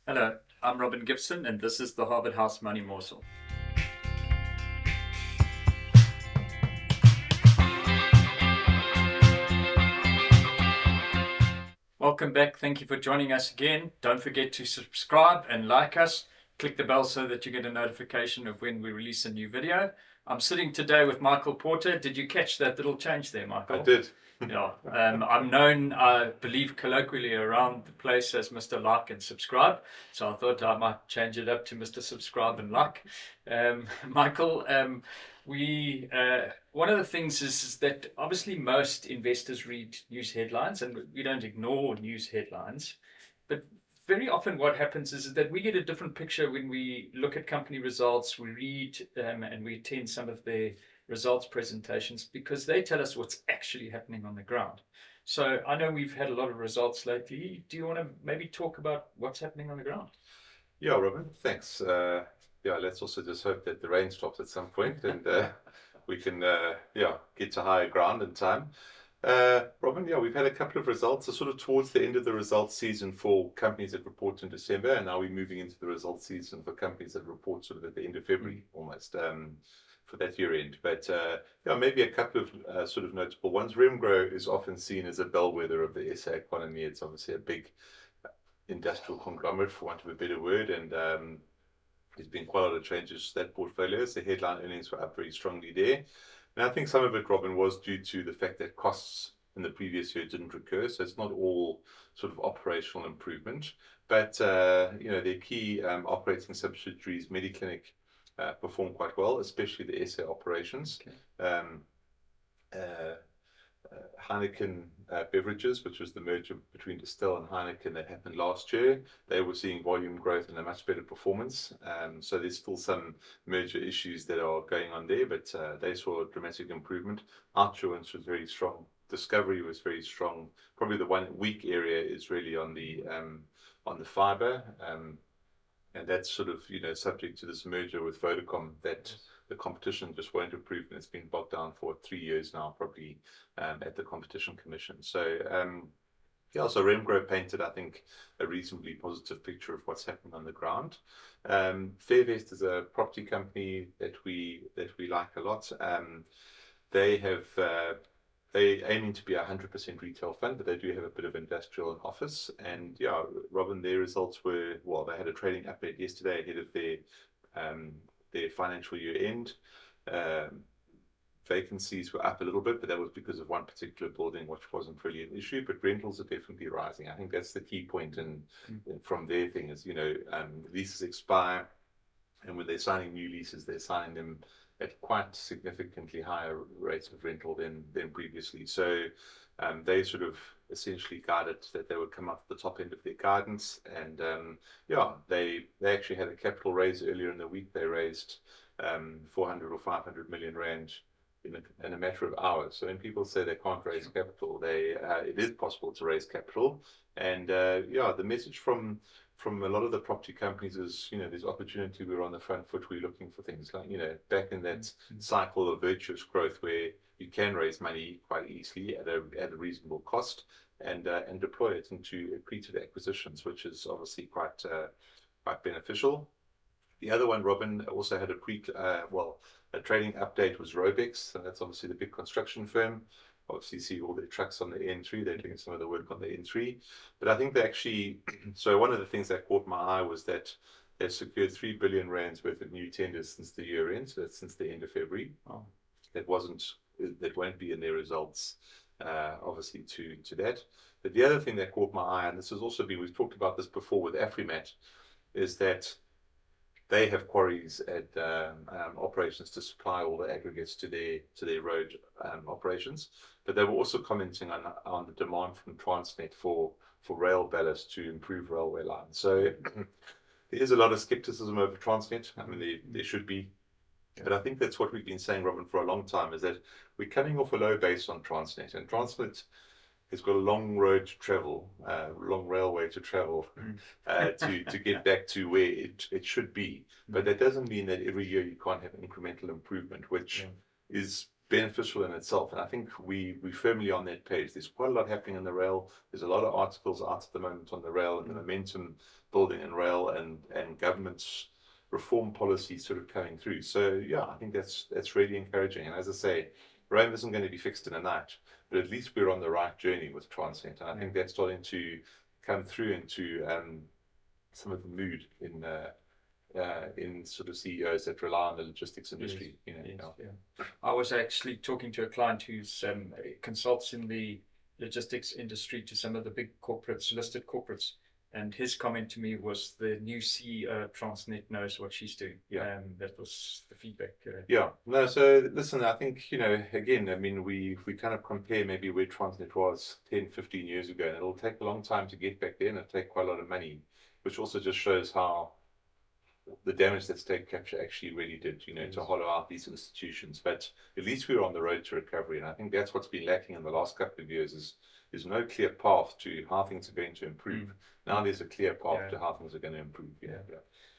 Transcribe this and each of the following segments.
Hello, I'm Robin Gibson, and this is the Harvard House Money Morsel. Welcome back. Thank you for joining us again. Don't forget to subscribe and like us. Click the bell so that you get a notification of when we release a new video. I'm sitting today with Michael Porter. Did you catch that little change there, I Michael? did. Yeah, I'm known, I believe, colloquially around the place as Mr. Like and Subscribe. So I thought I might change it up to Mr. Subscribe and Like. Michael, we one of the things is that obviously most investors read news headlines, and we don't ignore news headlines, but very often what happens is that we get a different picture when we look at company results, we read and we attend some of their results presentations because they tell us what's actually happening on the ground. So I know we've had a lot of results lately. Do you want to maybe talk about what's happening on the ground? Yeah, Robin, thanks. Yeah, let's also just hope that the rain stops at some point and we can, get to higher ground in time. Robin, yeah, we've had a couple of results. So sort of towards the end of the results season for companies that report in December, and now we're moving into the results season for companies that report sort of at the end of February almost. For that year end, but yeah, maybe a couple of sort of notable ones. Remgro is often seen as a bellwether of the SA economy. It's obviously a big industrial conglomerate, for want of a better word, and there's been quite a lot of changes to that portfolio. So headline earnings were up very strongly there. And I think some of it, Robin, was due to the fact that costs in the previous year didn't recur. So it's not all sort of operational improvement, but their key operating subsidiaries, Mediclinic, performed quite well, especially the SA operations. Okay. Uh, Heineken Beverages, which was the merger between Distell and Heineken that happened last year, they were seeing volume growth and a much better performance. So there's still some merger issues that are going on there, but they saw a dramatic improvement. Outsurance was very strong. Discovery was very strong. Probably the one weak area is really on the fiber. And that's sort of subject to this merger with Vodacom that the competition just won't improve, and it's been bogged down for 3 years now, probably at the Competition Commission. So so Remgro painted, I think, a reasonably positive picture of what's happening on the ground. Fairvest is a property company that we like a lot. They have they aiming to be a 100% retail fund, but they do have a bit of industrial and office. And yeah, Robin, their results were, well, they had a trading update yesterday ahead of their financial year end. Vacancies were up a little bit, but that was because of one particular building, which wasn't really an issue. But rentals are definitely rising. I think that's the key point. And from their thing is, leases expire, and when they're signing new leases, they're signing them at quite significantly higher rates of rental than previously. So they sort of essentially guided that they would come up the top end of their guidance. And they actually had a capital raise earlier in the week. They raised 400 or 500 million rand in a matter of hours. So when people say they can't raise capital, it is possible to raise capital. And the message from a lot of the property companies is, there's opportunity. We're on the front foot. We're looking for things like, back in that cycle of virtuous growth where you can raise money quite easily at a reasonable cost and deploy it into accretive acquisitions, which is obviously quite beneficial. The other one, Robin, also had a trading update was Robex, and that's obviously the big construction firm. Obviously, see all their trucks on the N3. They're doing some of the work on the N3. But I think they actually, so one of the things that caught my eye was that they've secured 3 billion rands worth of new tenders since the year end, so that's since the end of February. Oh. That won't be in their results, obviously, to that. But the other thing that caught my eye, and this has also been, we've talked about this before with Afrimat, is that they have quarries at operations to supply all the aggregates to their road operations. But they were also commenting on the demand from Transnet for rail ballast to improve railway lines. So there is a lot of skepticism over Transnet. I mean, there should be. But I think that's what we've been saying, Robin, for a long time, is that we're coming off a low base on Transnet. And Transnet has got a long road to travel, long railway to travel to get back to where it should be. But that doesn't mean that every year you can't have incremental improvement, which is beneficial in itself. And I think we're firmly on that page. There's quite a lot happening in the rail. There's a lot of articles out at the moment on the rail and the momentum building in rail and government's reform policy sort of coming through. So yeah, I think that's really encouraging. And as I say, Rome isn't going to be fixed in a night, but at least we're on the right journey with Transnet. And I think that's starting to come through into some of the mood in sort of CEOs that rely on the logistics industry. I was actually talking to a client who's consults in the logistics industry to some of the big corporates, listed corporates. And his comment to me was the new CEO of Transnet knows what she's doing. That was the feedback. No, so listen, I think, again, I mean, we kind of compare maybe where Transnet was 10, 15 years ago, and it'll take a long time to get back there, and it'll take quite a lot of money, which also just shows how the damage that state capture actually really did, to hollow out these institutions. But at least we're on the road to recovery, and I think that's what's been lacking in the last couple of years is there's no clear path to how things are going to improve. Now there's a clear path to how things are going to improve.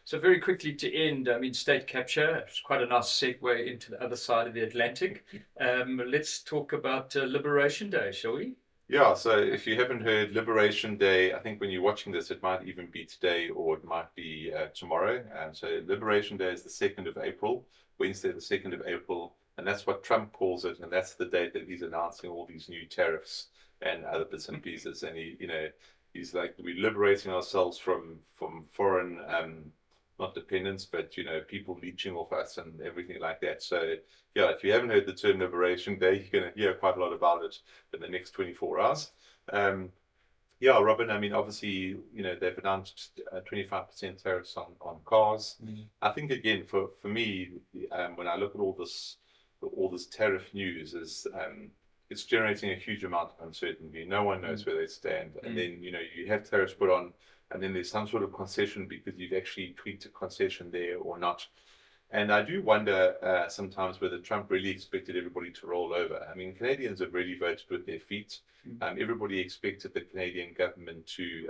So very quickly to end, I mean, state capture, it's quite a nice segue into the other side of the Atlantic. Let's talk about Liberation Day, shall we? Yeah, so if you haven't heard, Liberation Day, I think when you're watching this, it might even be today or it might be tomorrow. So Liberation Day is the 2nd of April, Wednesday the 2nd of April, and that's what Trump calls it, and that's the date that he's announcing all these new tariffs and other bits and pieces. And he's like, we're liberating ourselves from foreign, not dependence, but people leeching off us and everything like that. So yeah, if you haven't heard the term Liberation Day, you're going to hear quite a lot about it in the next 24 hours. Yeah, Robin, I mean, obviously, they've announced 25% tariffs on cars. I think, again, for me, when I look at all this tariff news, it's generating a huge amount of uncertainty. No one knows where they stand. And then, you have tariffs put on, and then there's some sort of concession because you've actually tweaked a concession there or not. And I do wonder sometimes whether Trump really expected everybody to roll over. I mean, Canadians have really voted with their feet. Everybody expected the Canadian government to,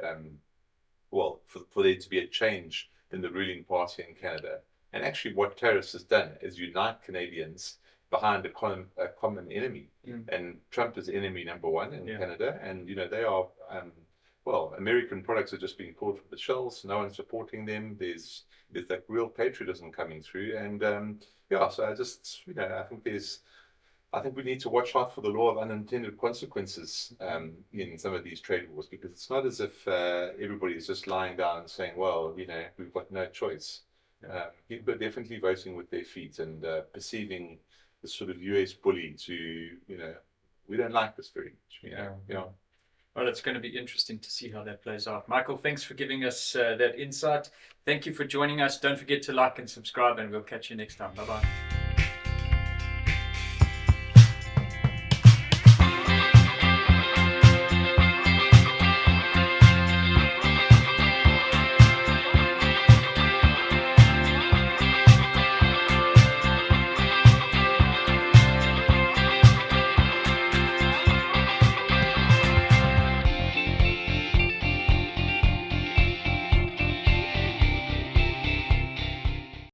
for there to be a change in the ruling party in Canada. And actually what tariffs has done is unite Canadians behind a common enemy. And Trump is enemy number one in Canada. And, they are, American products are just being pulled from the shelves. No one's supporting them. There's that real patriotism coming through. And, so I just, I think we need to watch out for the law of unintended consequences in some of these trade wars, because it's not as if everybody is just lying down and saying, well, we've got no choice. People are definitely voting with their feet and perceiving the sort of US bully to, we don't like this very much. Well, it's going to be interesting to see how that plays out. Michael, thanks for giving us that insight. Thank you for joining us. Don't forget to like and subscribe, and we'll catch you next time. Bye-bye.